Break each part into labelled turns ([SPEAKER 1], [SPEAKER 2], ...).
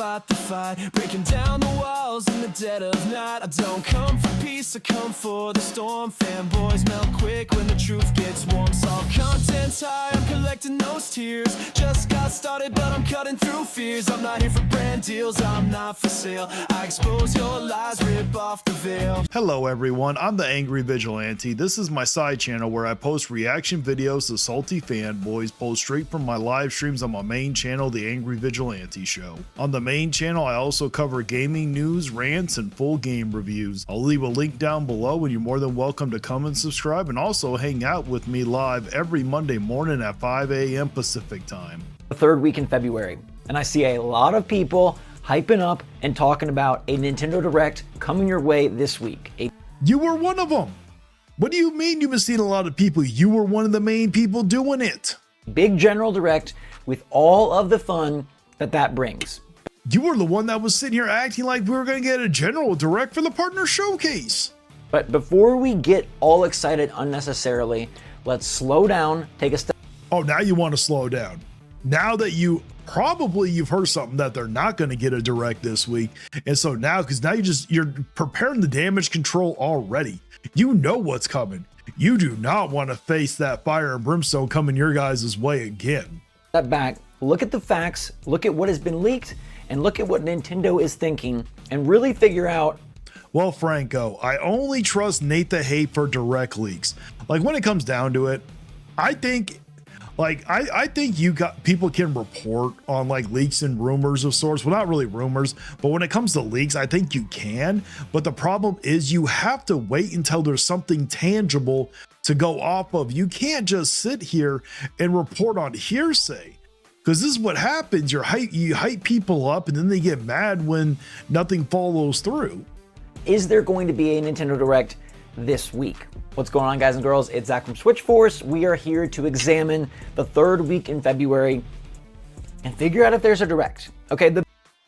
[SPEAKER 1] start the fight, breaking down the walls in the dead of night. I don't come for peace, I come for the storm. Fanboys melt quick when the truth gets warm. Saw content's high, I'm collecting those tears. Just got started, but I'm cutting through fears. I'm not here for brand deals, I'm not for sale. I expose your lies, rip off the veil.
[SPEAKER 2] Hello everyone, I'm the Angry Vigilante. This is my side channel where I post reaction videos to salty fanboys pulled straight from my live streams on my main channel, The Angry Vigilante Show. On the main channel, I also cover gaming news, rants, and full game reviews. I'll leave a link down below and you're more than welcome to come and subscribe and also hang out with me live every Monday morning at 5 a.m. Pacific time.
[SPEAKER 3] The third week in February, and I see a lot of people hyping up and talking about a Nintendo Direct coming your way this week.
[SPEAKER 2] You were one of them. What do you mean you've been seeing a lot of people? You were one of the main people doing it.
[SPEAKER 3] Big General Direct with all of the fun that brings.
[SPEAKER 2] You were the one that was sitting here acting like we were going to get a General Direct for the Partner Showcase.
[SPEAKER 3] But before we get all excited unnecessarily, let's slow down, take a step.
[SPEAKER 2] Oh, now you want to slow down. Now that you've heard something that they're not going to get a Direct this week. And so now, because now you're preparing the damage control already. You know what's coming. You do not want to face that fire and brimstone coming your guys' way again.
[SPEAKER 3] Step back, look at the facts, look at what has been leaked, and look at what Nintendo is thinking, and really figure out.
[SPEAKER 2] Well, Franco, I only trust Nate the Hate for Direct leaks. Like when it comes down to it, I think people can report on like leaks and rumors of sorts. Well, not really rumors, but when it comes to leaks, I think you can. But the problem is you have to wait until there's something tangible to go off of. You can't just sit here and report on hearsay, because this is what happens. You hype people up and then they get mad when nothing follows through.
[SPEAKER 3] Is there going to be a Nintendo Direct this week? What's going on, guys and girls? It's Zach from Switch Force. We are here to examine the third week in February and figure out if there's a Direct. Okay,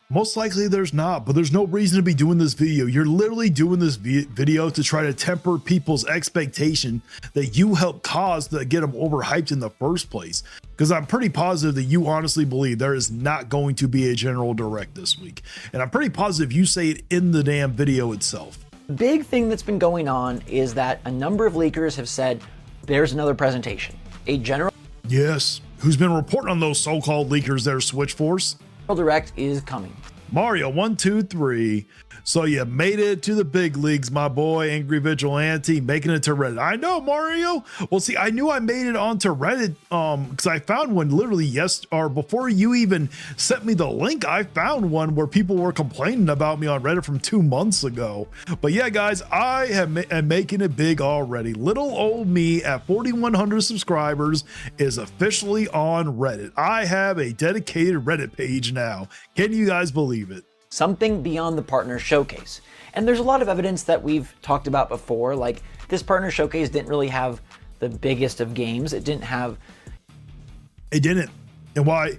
[SPEAKER 2] Most likely there's not, but there's no reason to be doing this video. You're literally doing this video to try to temper people's expectation that you helped cause to get them overhyped in the first place. Because I'm pretty positive that you honestly believe there is not going to be a General Direct this week. And I'm pretty positive you say it in the damn video itself.
[SPEAKER 3] big thing that's been going on is that a number of leakers have said there's another presentation. A General
[SPEAKER 2] Yes, who's been reporting on those so-called leakers there, Switch Force?
[SPEAKER 3] Direct is coming.
[SPEAKER 2] Mario 1, 2, 3. So you made it to the big leagues, my boy, Angry Vigilante, making it to Reddit. I know, Mario. Well, see, I knew I made it onto Reddit because I found one literally before you even sent me the link. I found one where people were complaining about me on Reddit from 2 months ago. But yeah, guys, I am making it big already. Little old me at 4,100 subscribers is officially on Reddit. I have a dedicated Reddit page now. Can you guys believe it?
[SPEAKER 3] Something beyond the partner showcase. And there's a lot of evidence that we've talked about before, like this partner showcase didn't really have the biggest of games. It didn't.
[SPEAKER 2] And why?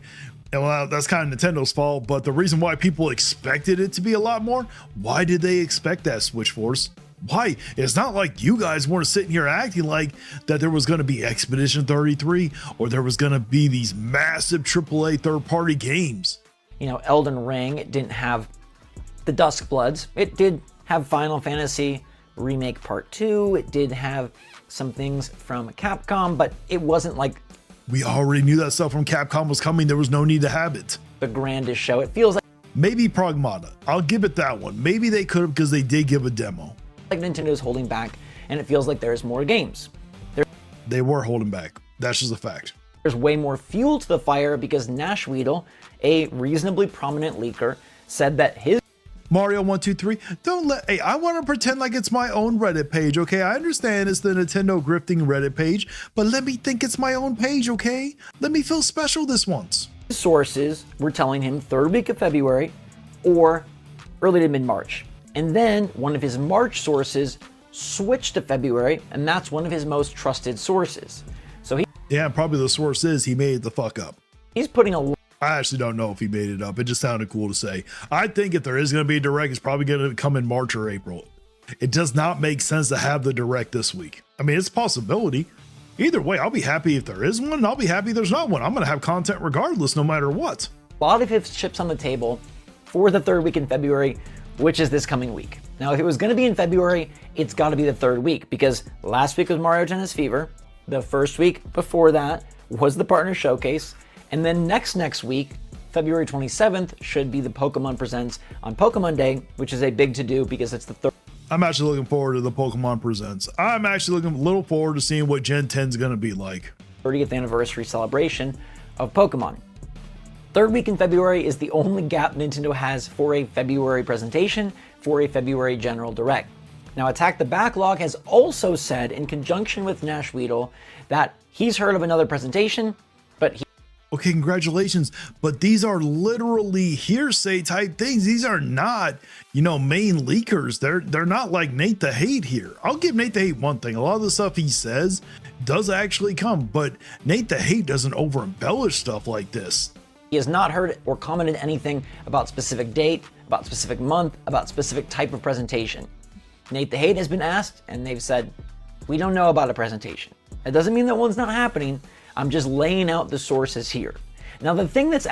[SPEAKER 2] And well, that's kind of Nintendo's fault, but the reason why people expected it to be a lot more, why did they expect that, Switch Force? Why? It's not like you guys weren't sitting here acting like that there was going to be Expedition 33 or there was going to be these massive AAA third-party games.
[SPEAKER 3] You know, Elden Ring, it didn't have the Duskbloods. It did have Final Fantasy Remake Part 2. It did have some things from Capcom, but it wasn't like...
[SPEAKER 2] We already knew that stuff from Capcom was coming. There was no need to have it.
[SPEAKER 3] The grandest show. It feels like...
[SPEAKER 2] Maybe Pragmata. I'll give it that one. Maybe they could have, because they did give a demo.
[SPEAKER 3] Like Nintendo's holding back, and it feels like there's more games.
[SPEAKER 2] They were holding back. That's just a fact.
[SPEAKER 3] There's way more fuel to the fire because Nash Weedle, a reasonably prominent leaker, said that his
[SPEAKER 2] Mario 1, 2, 3. Hey, I want to pretend like it's my own Reddit page, okay? I understand it's the Nintendo grifting Reddit page, but let me think it's my own page, okay? Let me feel special this once.
[SPEAKER 3] Sources were telling him third week of February or early to mid-March. And then one of his March sources switched to February, and that's one of his most trusted sources. So
[SPEAKER 2] yeah, probably the source is he made the fuck up.
[SPEAKER 3] He's putting a...
[SPEAKER 2] I actually don't know if he made it up. It just sounded cool to say. I think if there is going to be a Direct, it's probably going to come in March or April. It does not make sense to have the Direct this week. I mean, it's a possibility. Either way, I'll be happy if there is one, and I'll be happy there's not one. I'm going to have content regardless, no matter what.
[SPEAKER 3] A lot of his chips on the table for the third week in February, which is this coming week. Now, if it was going to be in February, it's got to be the third week, because last week was Mario Tennis Fever. The first week before that was the Partner Showcase. And then next week, February 27th, should be the Pokemon Presents on Pokemon Day, which is a big to-do because it's the third.
[SPEAKER 2] I'm actually looking forward to the Pokemon Presents. I'm actually looking a little forward to seeing what Gen 10 is going to be like.
[SPEAKER 3] 30th anniversary celebration of Pokemon. Third week in February is the only gap Nintendo has for a February presentation, for a February General Direct. Now, Attack the Backlog has also said, in conjunction with Nash Weedle, that he's heard of another presentation, but
[SPEAKER 2] Okay, congratulations. But these are literally hearsay type things. These are not, main leakers. They're not like Nate the Hate here. I'll give Nate the Hate one thing. A lot of the stuff he says does actually come, but Nate the Hate doesn't over embellish stuff like this.
[SPEAKER 3] he has not heard or commented anything about specific date, about specific month, about specific type of presentation. Nate the Hate has been asked, and they've said, we don't know about a presentation. That doesn't mean that one's not happening. I'm just laying out the sources here. Now, the thing that's...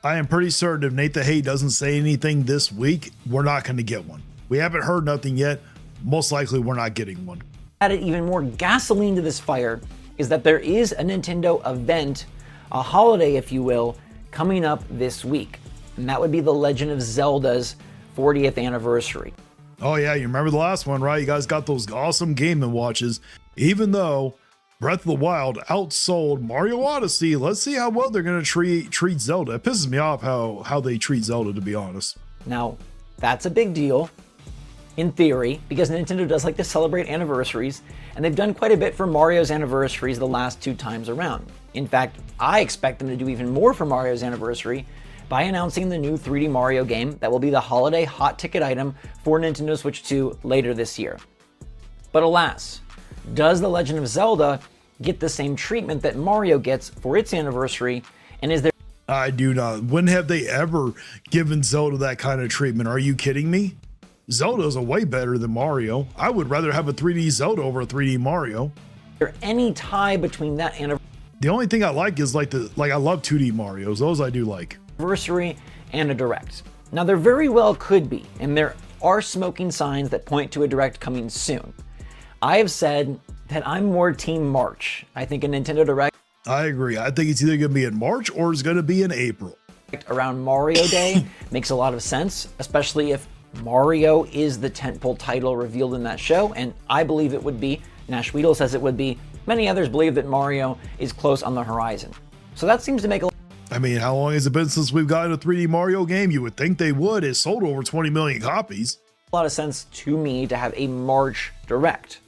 [SPEAKER 2] I am pretty certain if Nate the Hate doesn't say anything this week, we're not going to get one. We haven't heard nothing yet. Most likely, we're not getting one.
[SPEAKER 3] Added even more gasoline to this fire is that there is a Nintendo event, a holiday, if you will, coming up this week. And that would be The Legend of Zelda's 40th anniversary.
[SPEAKER 2] Oh, yeah. You remember the last one, right? You guys got those awesome Game & Watches. Even though Breath of the Wild outsold Mario Odyssey, let's see how well they're going to treat Zelda. It pisses me off how they treat Zelda, to be honest.
[SPEAKER 3] Now, that's a big deal, in theory, because Nintendo does like to celebrate anniversaries, and they've done quite a bit for Mario's anniversaries the last 2 times around. In fact, I expect them to do even more for Mario's anniversary by announcing the new 3D Mario game that will be the holiday hot ticket item for Nintendo Switch 2 later this year. But alas, does The Legend of Zelda get the same treatment that Mario gets for its anniversary, and is there...
[SPEAKER 2] I do not. When have they ever given Zelda that kind of treatment? Are you kidding me? Zelda's a way better than Mario. I would rather have a 3D Zelda over a 3D Mario.
[SPEAKER 3] Is there any tie between that
[SPEAKER 2] The only thing I like is I love 2D Marios. Those I do like.
[SPEAKER 3] anniversary and a Direct? Now, there very well could be, and there are smoking signs that point to a Direct coming soon. I have said that I'm more Team March. I think a Nintendo Direct...
[SPEAKER 2] I agree. I think it's either going to be in March or it's going to be in April.
[SPEAKER 3] Around Mario Day makes a lot of sense, especially if Mario is the tentpole title revealed in that show, and I believe it would be. Nash Weedle says it would be. Many others believe that Mario is close on the horizon. So that seems to make a...
[SPEAKER 2] I mean, how long has it been since we've gotten a 3D Mario game? You would think they would. It sold over 20 million copies.
[SPEAKER 3] A lot of sense to me to have a March Direct.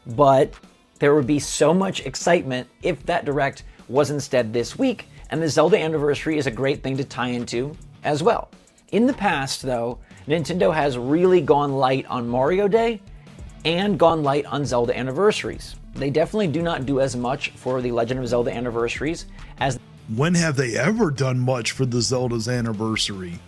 [SPEAKER 3] But there would be so much excitement if that Direct was instead this week, and the Zelda anniversary is a great thing to tie into as well. In the past, though, Nintendo has really gone light on Mario Day and gone light on Zelda anniversaries. They definitely do not do as much for the Legend of Zelda anniversaries as...
[SPEAKER 2] When have they ever done much for the Zelda's anniversary?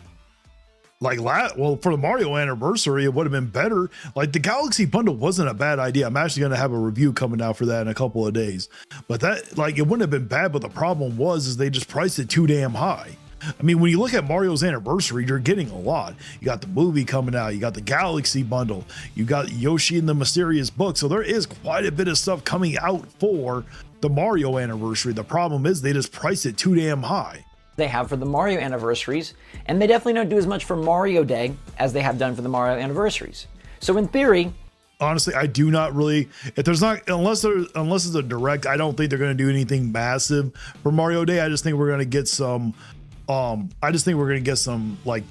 [SPEAKER 2] Well, for the Mario anniversary, it would have been better. Like, the Galaxy Bundle wasn't a bad idea. I'm actually going to have a review coming out for that in a couple of days. But that, it wouldn't have been bad, but the problem is they just priced it too damn high. I mean, when you look at Mario's anniversary, you're getting a lot. You got the movie coming out, you got the Galaxy Bundle, you got Yoshi and the Mysterious Book. So there is quite a bit of stuff coming out for the Mario anniversary. The problem is they just priced it too damn high.
[SPEAKER 3] They have for the Mario anniversaries, and they definitely don't do as much for Mario Day as they have done for the Mario anniversaries. So in theory,
[SPEAKER 2] honestly, I do not really, if there's not, unless it's a Direct, I don't think they're going to do anything massive for Mario Day. I just think we're going to get some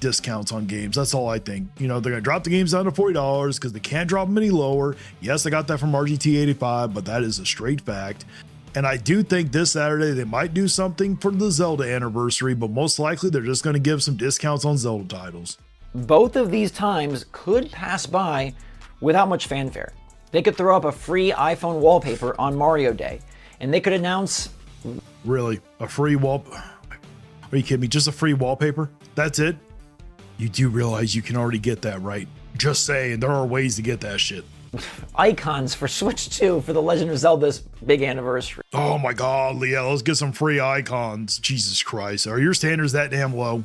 [SPEAKER 2] discounts on games. That's all I think. They're going to drop the games down to $40 because they can't drop them any lower. Yes, I got that from RGT85, but that is a straight fact. And I do think this Saturday they might do something for the Zelda anniversary, but most likely they're just going to give some discounts on Zelda titles.
[SPEAKER 3] Both of these times could pass by without much fanfare. They could throw up a free iPhone wallpaper on Mario Day, and they could announce...
[SPEAKER 2] Really? A free wallpaper? Are you kidding me? Just a free wallpaper? That's it? You do realize you can already get that, right? Just saying, there are ways to get that shit.
[SPEAKER 3] Icons for Switch 2 for The Legend of Zelda's big anniversary.
[SPEAKER 2] Oh my god, Leah, let's get some free icons. Jesus Christ, are your standards that damn low?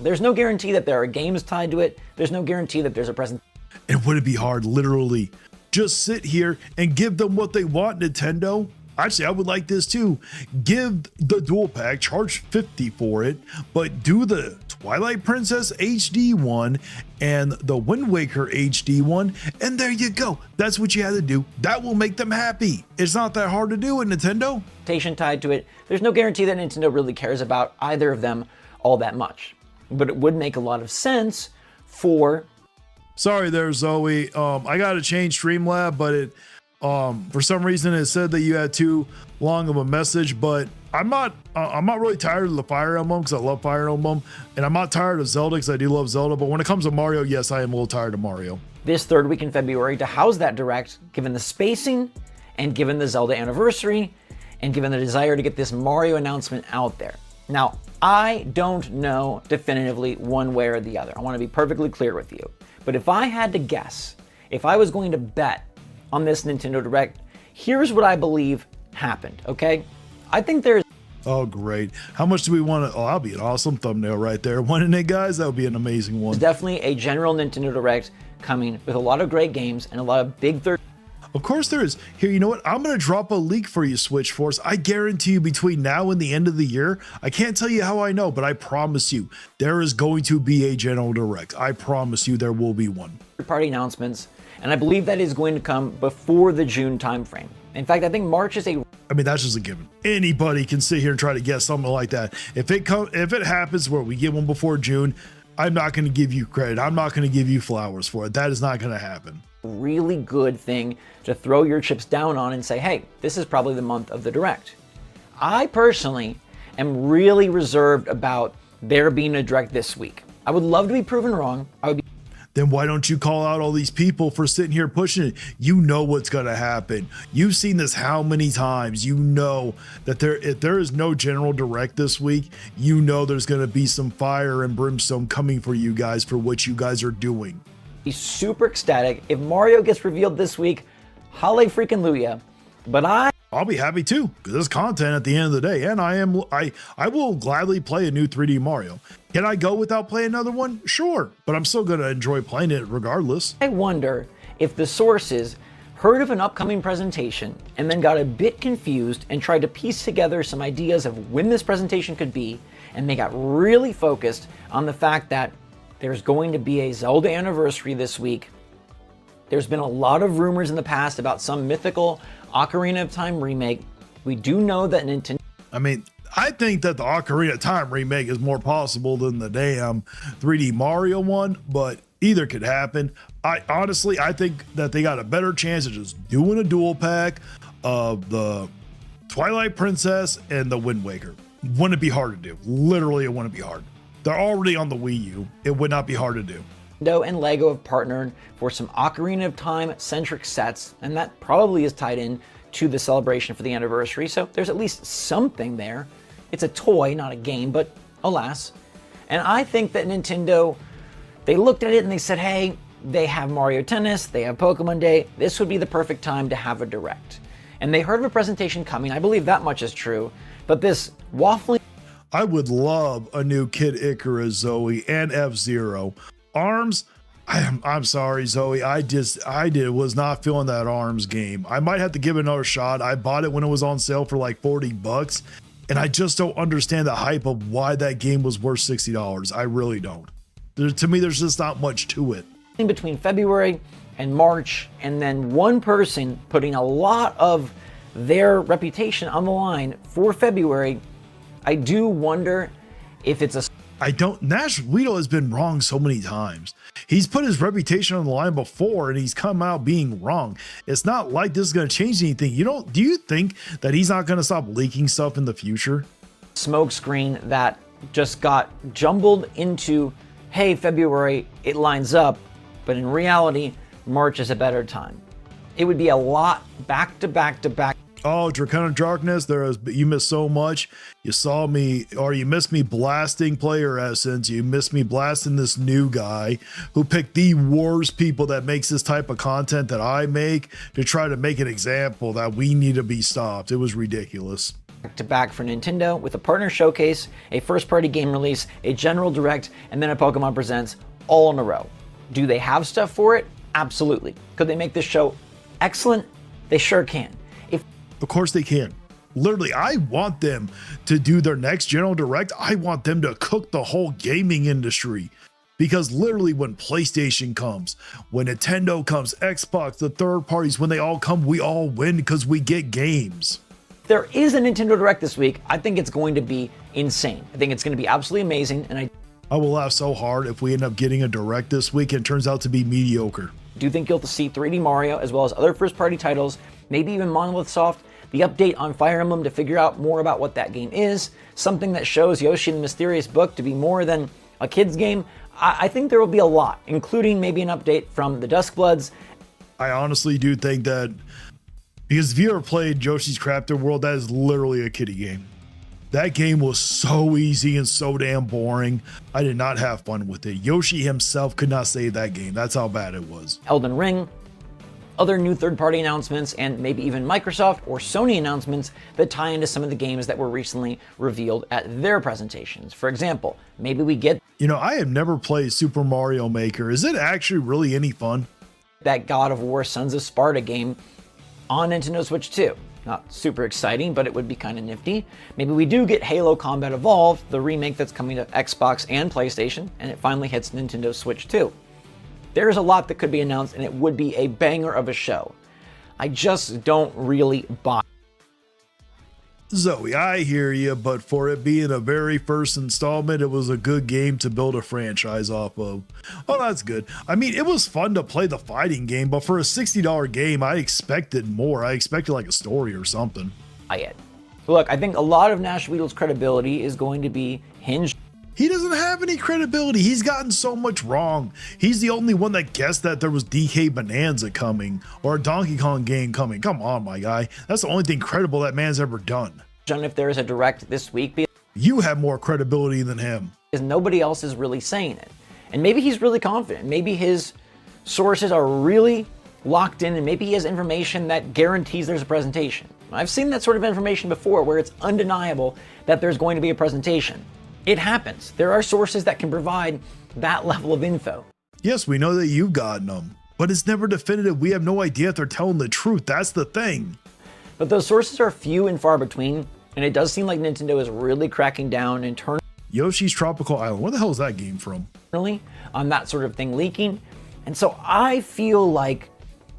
[SPEAKER 3] There's no guarantee that there are games tied to it. There's no guarantee that there's a present.
[SPEAKER 2] And would it be hard, literally, just sit here and give them what they want, Nintendo? Actually, I would like this too. Give the dual pack, charge $50 for it, but do the Twilight Princess HD one and the Wind Waker HD one, and there you go. That's what you had to do. That will make them happy. It's not that hard to do it, Nintendo.
[SPEAKER 3] Tied to it. There's no guarantee that Nintendo really cares about either of them all that much, but it would make a lot of sense for.
[SPEAKER 2] Sorry there, Zoe. I got to change Streamlab, but it for some reason it said that you had too long of a message, but I'm not really tired of the Fire Emblem because I love Fire Emblem, and I'm not tired of Zelda because I do love Zelda, but when it comes to Mario, yes, I am a little tired of Mario.
[SPEAKER 3] This third week in February to house that direct, given the spacing and given the Zelda anniversary and given the desire to get this Mario announcement out there. Now, I don't know definitively one way or the other. I want to be perfectly clear with you. But if I had to guess, if I was going to bet on this Nintendo Direct, here's what I believe happened, okay? I think there's...
[SPEAKER 2] Oh, great. How much do we want to... Oh, that'll be an awesome thumbnail right there. Wouldn't it, guys? That would be an amazing one.
[SPEAKER 3] definitely a general Nintendo Direct coming with a lot of great games and a lot of big third...
[SPEAKER 2] Of course there is. Here, you know what? I'm going to drop a leak for you, Switch Force. I guarantee you between now and the end of the year, I can't tell you how I know, but I promise you, there is going to be a General Direct. I promise you there will be one.
[SPEAKER 3] Party announcements, and I believe that is going to come before the June timeframe. In fact, I think March is a...
[SPEAKER 2] I mean, that's just a given. Anybody can sit here and try to guess something like that. If it happens where we get one before June, I'm not going to give you credit. I'm not going to give you flowers for it. That is not going to happen.
[SPEAKER 3] Really good thing to throw your chips down on and say, hey, this is probably the month of the Direct. I personally am really reserved about there being a Direct this week. I would love to be proven wrong.
[SPEAKER 2] Then why don't you call out all these people for sitting here pushing it? You know what's going to happen. You've seen this how many times? You know that if there is no General Direct this week, you know there's going to be some fire and brimstone coming for you guys for what you guys are doing.
[SPEAKER 3] Be super ecstatic if Mario gets revealed this week. Halle freaking Luya. But
[SPEAKER 2] I'll be happy too, because it's content at the end of the day, and I will gladly play a new 3D Mario. Can I go without playing another one? Sure, but I'm still going to enjoy playing it regardless.
[SPEAKER 3] I wonder if the sources heard of an upcoming presentation and then got a bit confused and tried to piece together some ideas of when this presentation could be, and they got really focused on the fact that there's going to be a Zelda anniversary this week. There's been a lot of rumors in the past about some mythical Ocarina of Time remake. We do know that Nintendo...
[SPEAKER 2] I mean, I think that the Ocarina of Time remake is more possible than the damn 3D Mario one, but either could happen. I think that they got a better chance of just doing a dual pack of the Twilight Princess and the Wind Waker. Wouldn't it be hard to do? Literally, it wouldn't be hard. They're already on the Wii U. It would not be hard to do.
[SPEAKER 3] Nintendo and LEGO have partnered for some Ocarina of Time centric sets, and that probably is tied in to the celebration for the anniversary, so there's at least something there. It's a toy, not a game, but alas. And I think that Nintendo, they looked at it and they said, hey, they have Mario Tennis, they have Pokemon Day, this would be the perfect time to have a Direct. And they heard of a presentation coming, I believe that much is true, but this waffling...
[SPEAKER 2] I would love a new Kid Icarus, Zoe, and F-Zero. ARMS, I'm sorry, Zoe. I was not feeling that ARMS game. I might have to give it another shot. I bought it when it was on sale for like $40, and I just don't understand the hype of why that game was worth $60. I really don't. To me, there's just not much to it.
[SPEAKER 3] In between February and March, and then one person putting a lot of their reputation on the line for February, I do wonder if it's a...
[SPEAKER 2] Nash Guido has been wrong so many times. He's put his reputation on the line before and he's come out being wrong. It's not like this is going to change anything. Do you think that he's not going to stop leaking stuff in the future?
[SPEAKER 3] Smoke screen that just got jumbled into, hey, February, it lines up, but in reality, March is a better time. It would be a lot back to back to back.
[SPEAKER 2] Oh, Draconic Darkness, you missed so much. You saw me, or you missed me blasting Player Essence. You missed me blasting this new guy who picked the worst people that makes this type of content that I make to try to make an example that we need to be stopped. It was ridiculous.
[SPEAKER 3] to back for Nintendo with a partner showcase, a first-party game release, a general direct, and then a Pokemon Presents all in a row. Do they have stuff for it? Absolutely. Could they make this show excellent? They sure can.
[SPEAKER 2] Of course they can. Literally, I want them to do their next general direct. I want them to cook the whole gaming industry. Because literally when PlayStation comes, when Nintendo comes, Xbox, the third parties, when they all come, we all win because we get games.
[SPEAKER 3] There is a Nintendo Direct this week. I think it's going to be insane. I think it's going to be absolutely amazing, and I
[SPEAKER 2] will laugh so hard if we end up getting a direct this week and it turns out to be mediocre.
[SPEAKER 3] do think you'll see 3D Mario as well as other first-party titles, maybe even Monolith Soft, the update on Fire Emblem to figure out more about what that game is, something that shows Yoshi and the Mysterious Book to be more than a kid's game. I think there will be a lot, including maybe an update from the Duskbloods.
[SPEAKER 2] I honestly do think that, because if you ever played Yoshi's Crafted World, that is literally a kiddie game. That game was so easy and so damn boring. I did not have fun with it. Yoshi himself could not save that game. That's how bad it was.
[SPEAKER 3] Elden Ring, other new third-party announcements, and maybe even Microsoft or Sony announcements that tie into some of the games that were recently revealed at their presentations. For example, maybe we get
[SPEAKER 2] I have never played Super Mario Maker. Is it actually really any fun?
[SPEAKER 3] that God of War Sons of Sparta game on Nintendo Switch 2. Not super exciting, but it would be kind of nifty. Maybe we do get Halo Combat Evolved, the remake that's coming to Xbox and PlayStation, and it finally hits Nintendo Switch 2. There's a lot that could be announced, and it would be a banger of a show. I just don't really buy.
[SPEAKER 2] Zoe, I hear you, but for it being a very first installment, it was a good game to build a franchise off of. Oh, that's good. I mean, it was fun to play the fighting game, but for a $60 game, I expected more. I expected like a story or something.
[SPEAKER 3] Look, I think a lot of Nash Weedle's credibility is going to be hinged.
[SPEAKER 2] He doesn't have any credibility. He's gotten so much wrong. He's the only one that guessed that there was DK Bonanza coming or a Donkey Kong game coming. Come on, my guy. That's the only thing credible that man's ever done.
[SPEAKER 3] If there is a direct this week,
[SPEAKER 2] You have more credibility than him.
[SPEAKER 3] because nobody else is really saying it. And maybe he's really confident. Maybe his sources are really locked in, and maybe he has information that guarantees there's a presentation. I've seen that sort of information before where it's undeniable that there's going to be a presentation. It happens. There are sources that can provide that level of info.
[SPEAKER 2] Yes, we know that you've gotten them, but it's never definitive. We have no idea if they're telling the truth. That's the thing.
[SPEAKER 3] But those sources are few and far between, and it does seem like Nintendo is really cracking down internally
[SPEAKER 2] Yoshi's Tropical Island. Where the hell is that game from?
[SPEAKER 3] on that sort of thing leaking. And so I feel like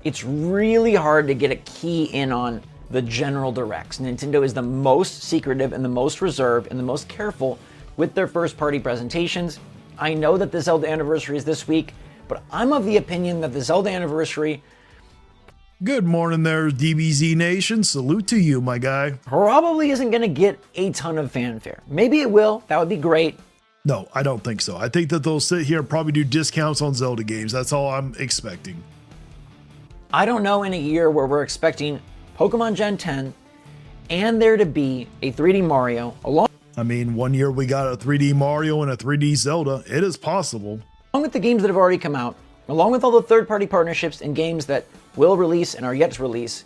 [SPEAKER 3] it's really hard to get a key in on the general directs. Nintendo is the most secretive and the most reserved and the most careful with their first-party presentations. I know that the Zelda anniversary is this week, but I'm of the opinion that the Zelda anniversary
[SPEAKER 2] Good morning there, DBZ Nation. Salute to you, my guy.
[SPEAKER 3] probably isn't going to get a ton of fanfare. Maybe it will. That would be great.
[SPEAKER 2] No, I don't think so. I think that they'll sit here and probably do discounts on Zelda games. That's all I'm expecting.
[SPEAKER 3] I don't know in a year where we're expecting Pokemon Gen 10 and there to be a 3D Mario along
[SPEAKER 2] I mean, one year we got a 3D Mario and a 3D Zelda. It is possible.
[SPEAKER 3] with the games that have already come out, along with all the third-party partnerships and games that will release and are yet to release.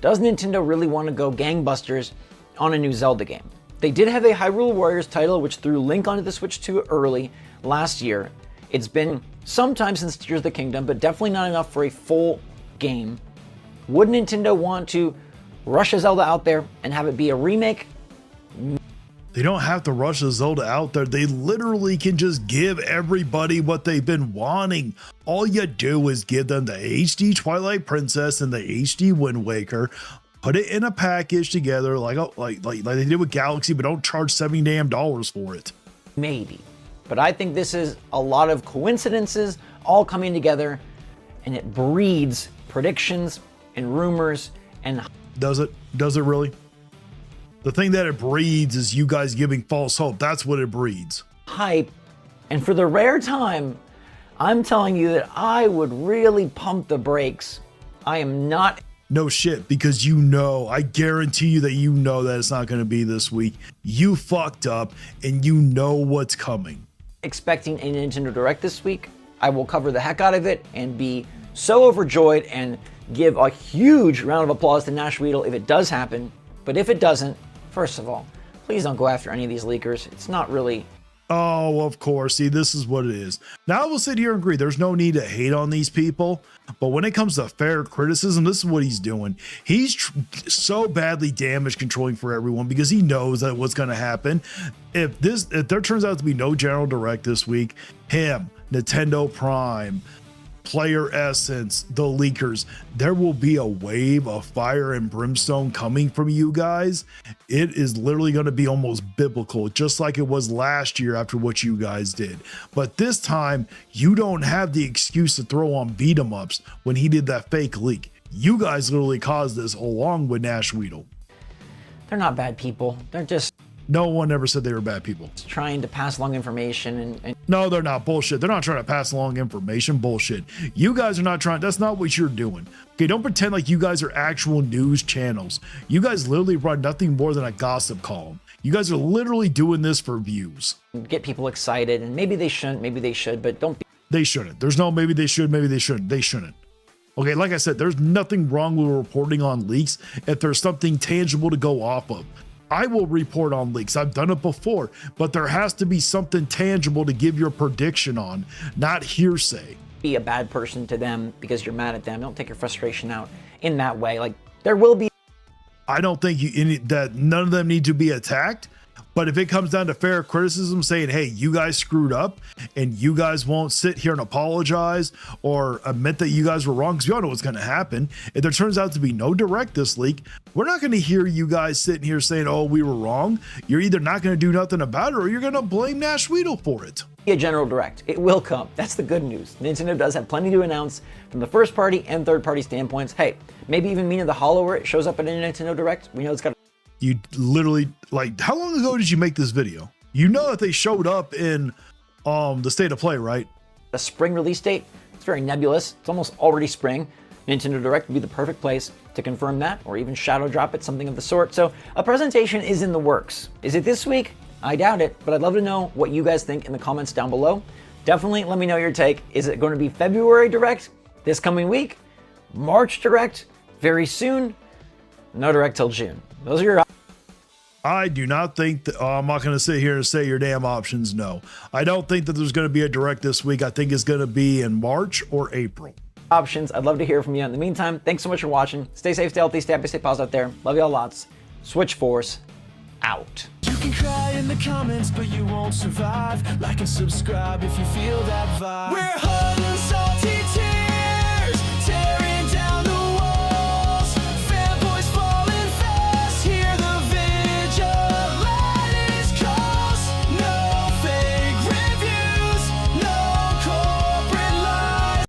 [SPEAKER 3] Does Nintendo really want to go gangbusters on a new Zelda game? They did have a Hyrule Warriors title which threw Link onto the Switch 2 early last year. It's been some time since Tears of the Kingdom, but definitely not enough for a full game. Would Nintendo want to rush a Zelda out there and have it be a remake?
[SPEAKER 2] They don't have to rush a Zelda out there. They literally can just give everybody what they've been wanting. All you do is give them the HD Twilight Princess and the HD Wind Waker, put it in a package together like they did with Galaxy, but don't charge $70 damn for it.
[SPEAKER 3] Maybe. But I think this is a lot of coincidences all coming together, and it breeds predictions and rumors and
[SPEAKER 2] Does it? Does it really? The thing that it breeds is you guys giving false hope. That's what it breeds.
[SPEAKER 3] hype. And for the rare time, I'm telling you that I would really pump the brakes. I am not
[SPEAKER 2] No shit, because I guarantee you that it's not going to be this week. You fucked up and you know what's coming.
[SPEAKER 3] expecting a Nintendo Direct this week. I will cover the heck out of it and be so overjoyed and give a huge round of applause to Nash Weedle if it does happen. But if it doesn't, First of all, please don't go after any of these leakers. It's not really...
[SPEAKER 2] Oh, of course. See, this is what it is. Now I will sit here and agree. There's no need to hate on these people. But when it comes to fair criticism, this is what he's doing. He's so badly damage controlling for everyone because he knows that what's going to happen. If there turns out to be no General Direct this week, him, Nintendo Prime, Player Essence, the leakers, there will be a wave of fire and brimstone coming from you guys. It is literally going to be almost biblical, just like it was last year after what you guys did. But this time, you don't have the excuse to throw on beat 'em ups when he did that fake leak. You guys literally caused this along with Nash Weedle.
[SPEAKER 3] They're not bad people. They're just
[SPEAKER 2] No one ever said they were bad people.
[SPEAKER 3] trying to pass along information and
[SPEAKER 2] No, they're not. Bullshit. They're not trying to pass along information. Bullshit. You guys are not trying. That's not what you're doing. Okay, don't pretend like you guys are actual news channels. You guys literally run nothing more than a gossip column. You guys are literally doing this for views.
[SPEAKER 3] get people excited. And maybe they shouldn't, maybe they should, but don't be...
[SPEAKER 2] They shouldn't. There's no maybe they should, maybe they shouldn't. They shouldn't. Okay, like I said, there's nothing wrong with reporting on leaks if there's something tangible to go off of. I will report on leaks. I've done it before, but there has to be something tangible to give your prediction on, not hearsay.
[SPEAKER 3] be a bad person to them because you're mad at them. Don't take your frustration out in that way. Like, there will be...
[SPEAKER 2] I don't think that none of them need to be attacked. But if it comes down to fair criticism saying, hey, you guys screwed up and you guys won't sit here and apologize or admit that you guys were wrong, because we all know what's going to happen. If there turns out to be no direct this leak, we're not going to hear you guys sitting here saying, oh, we were wrong. You're either not going to do nothing about it or you're going to blame Nash Weedle for it.
[SPEAKER 3] A General Direct. It will come. That's the good news. Nintendo does have plenty to announce from the first party and third party standpoints. Hey, maybe even Mina the Hollow where it shows up at a Nintendo Direct. We know it's got...
[SPEAKER 2] You literally, like, how long ago did you make this video? You know that they showed up in the State of Play, right?
[SPEAKER 3] a spring release date. It's very nebulous. It's almost already spring. Nintendo Direct would be the perfect place to confirm that, or even shadow drop it, something of the sort. So a presentation is in the works. Is it this week? I doubt it, but I'd love to know what you guys think in the comments down below. Definitely let me know your take. Is it going to be February Direct this coming week? March Direct very soon? No Direct till June. Those are your...
[SPEAKER 2] I do not think that, I'm not going to sit here and say your damn options. No, I don't think that there's going to be a Direct this week. I think it's going to be in March or April.
[SPEAKER 3] Options. I'd love to hear from you. In the meantime, thanks so much for watching. Stay safe, stay healthy, stay happy, stay positive out there. Love y'all lots. Switch Force out.
[SPEAKER 1] You can cry in the comments, but you won't survive. Like and subscribe if you feel that vibe. We're harder